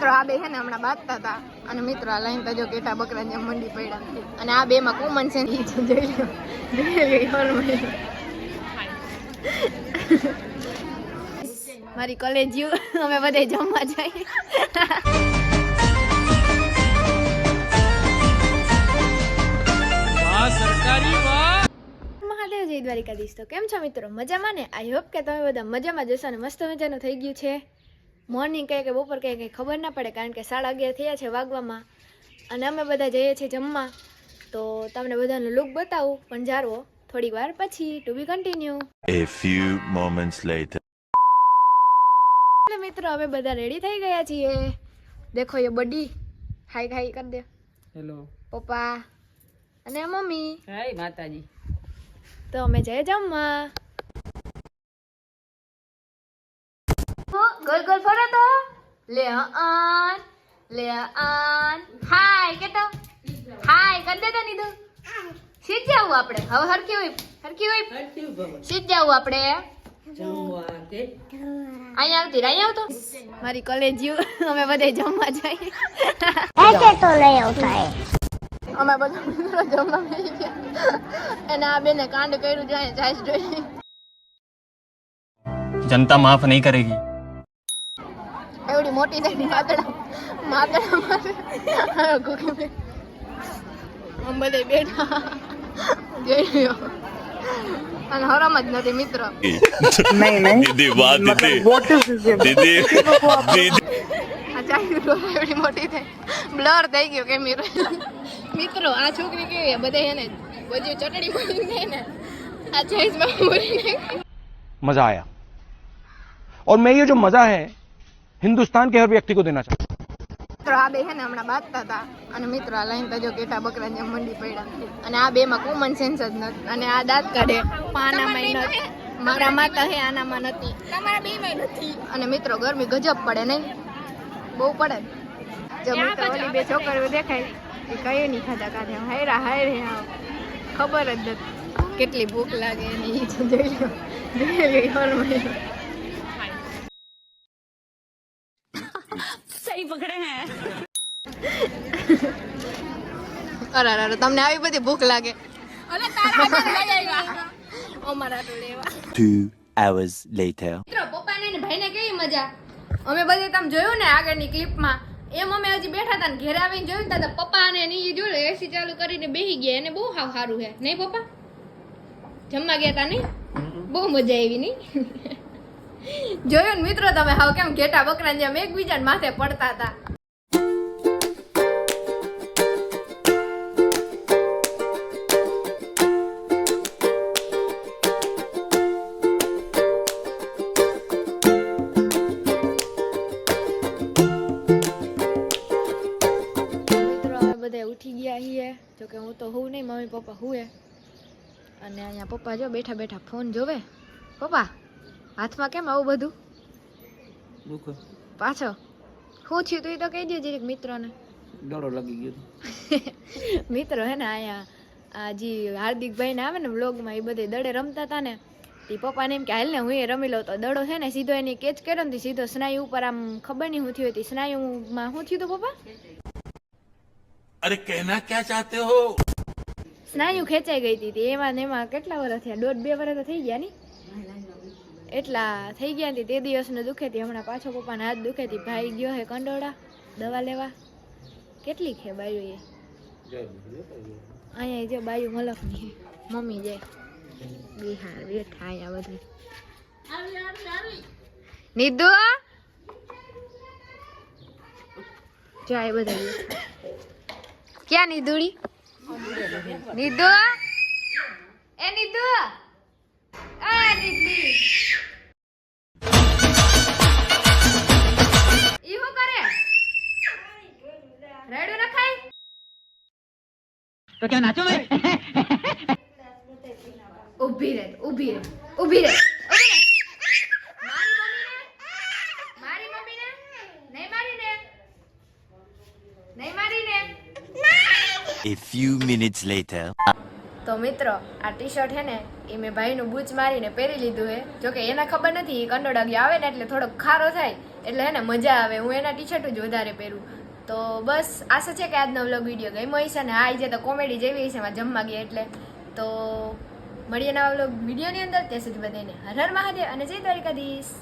મિત્રો આ બે છે ને હમણાં બાંધતા હતા અને મિત્રો આ લાઈન તો જો કેટા બકરા જેમ મંડી પડ્યા અને આ બે માં કોમન છે ને મારી કોલેજ અમે બધે જમવા જઈએ. મહાદેવ જય દ્વારિકાધીશ. તો કેમ છો મિત્રો? મજામાં ને? આઈ હોપ કે તમે બધા મજામાં જશો અને મસ્ત મજાનું થઈ ગયું છે મોર્નિંગ કહે કે બપોર કહે કે ખબર ના પડે, કારણ કે 11:30 થયા છે વાગવામાં અને અમે બધા જઈએ છીએ જમવા. તો તમને બધાનો લુક બતાવું પણ જારવો થોડીક વાર પછી. To be continue. A few moments later. મિત્રો હવે બધા રેડી થઈ ગયા છીએ. દેખો ये બડી હાય હાય કરી દે. હેલો પપ્પા અને મમ્મી. હાય માતાજી. તો અમે જઈએ જમવા. ગોલ ગોલ ફરો તો લે આન હાય કેતો હાય કર દે તો નીધું. સીધ જાવું આપણે હવે. હરકી હોય સીધ જાવું આપણે. અહીંયા આવતી અહીંયા આવતો મારી કોલેજ અમે બધે જમવા જઈએ. અમે બધા મિત્રો જમવા બેસી ગયા અને આ બેને કાંડ કર્યું જાય જાય જોઈ. जनता माफ नहीं करेगी. એવડી મોટી થઈ માતડા અમે બધે બેઠા જોઈ રહ્યો અને હરામ જ નથી મિત્રો. દીદી વાહ દીદી આ ચાઈ એવડી મોટી થઈ બ્લર થઈ ગયો કેમેરો. મિત્રો આ છોકરી કેવી બધે એને બધું ચટણી પડી ગઈ ને આ સાઈઝમાં પૂરી मजा आया और मैं ये जो मजा है हिंदुस्तान के हर व्यक्ति को देना चाहता हूँ. મિત્રો આ બે છે ને હમણાં બાંધતા હતા અને મિત્રો આ લાઈન તો જો કેટા બકરા જેમ મંડી પડ્યા અને આ બે માં કોમન સેન્સ જ નથી અને આ દાંત કાઢે આનામાં નથી. મારા માતા હે આનામાં નથી, તમારા બે માં નથી. અને મિત્રો ગરમી ગજબ પડે નહીં? બહુ પડે. જો મિત્રો ઓલી બે છોકરીઓ દેખાય એ કઈ નહીં ખાધા કાઢે હાયરા હાયરે ખબર જ નથી કેટલી ભૂખ લાગે એની. એ જોઈ લો सही पकड़े हैं. અરે તમને આવી બધી ભૂખ લાગે? अरे तारा लग जाएगा. અમારા તો લેવા. 2 hours later. મિત્રો પપ્પાને ને ભાઈને કેવી મજા. અમે બધે તમે જોયું ને આગળની ક્લિપમાં એમ અમે હજી બેઠા હતા ને ઘરે આવીને જોયું ને તો પપ્પા અને ની જોડે એસી ચાલુ કરીને બેસી ગયા. એને બહુ સારું છે નહીં પપ્પા? જમવા ગયા તા નહીં? બહુ મજા આવી નહીં? જોયું ને મિત્રો તમે હાવ કેમ ઘેટા બકરા જેમ એકબીજાને માથે પડતા હતા. મિત્રો અમે બધા ઉઠી ગયા છીએ. જોકે હું તો હું નહીં, મમ્મી પપ્પા હુએ અને અહીંયા પપ્પા જો બેઠા બેઠા ફોન જોવે. પપ્પા હાથમાં કેમ આવું બધું પાછો શું થયું તું એ તો કહી દેજે મિત્રોને. દડો લાગી ગયો. મિત્રો હે ને અહીંયા આ જે હાર્દિકભાઈ ને આવે ને વ્લોગમાં એ બધે દડે રમતા હતા ને તે પપ્પાને એમ કે હાલ ને હું એ રમી લઉં. તો દડો છે ને સીધો એની કેચ કર્યો ને સીધો સ્નાયુ ઉપર આમ ખબર નહીં શું થયું હતી. સ્નાયુમાં શું થયું હતું પપ્પા? અરે કહેના ક્યા ચાહતે હો? સ્નાયુ ખેંચાઈ ગઈ હતી. એમાં ને એમાં કેટલા વર્ષ થયા? 1.5-2 વર્ષ તો થઈ ગયા ની? એટલા થઈ ગયા હતી. તે દિવસને દુખે હતી. હમણાં પાછો પપ્પાને હાથ દુખે હતી. ભાઈ ગયો હે કંડોળા દવા લેવા. કેટલી છે બાયુ એ? અહીંયા જો બાયુ મલકની મમ્મી જાય બિહાર બેઠા અહીંયા બધું. નિધુ જો આ બધા ક્યાં નિધુડી? નિધુ એ નિધુ આ નિધી ઈ હું કરે? રેડો નખાય तो क्या नाचो मैं? ઊભી રહે ઊભી રહે ઊભી રહે મારી મમ્મીને નહીં મારીને A few minutes later. તો મિત્રો આ ટી શર્ટ છે ને એ મેં ભાઈનું બૂચ મારીને પહેરી લીધું છે. જોકે એને ખબર નથી કંડોળા આવે ને એટલે થોડોક ખારો થાય એટલે હે ને મજા આવે. હું એના ટી શર્ટ જ વધારે પહેરું. તો બસ આશા છે કે આજનો વ્લોગ વિડીયો ગમ્યો હશે ને. આ જે તો કોમેડી જેવી હશે એમાં જમવા ગયા એટલે. તો મળીએ નવા વ્લોગ વિડીયોની અંદર. ત્યાં સુધી બધાને હર હર મહાદેવ અને જય દ્વારિકાધીશ.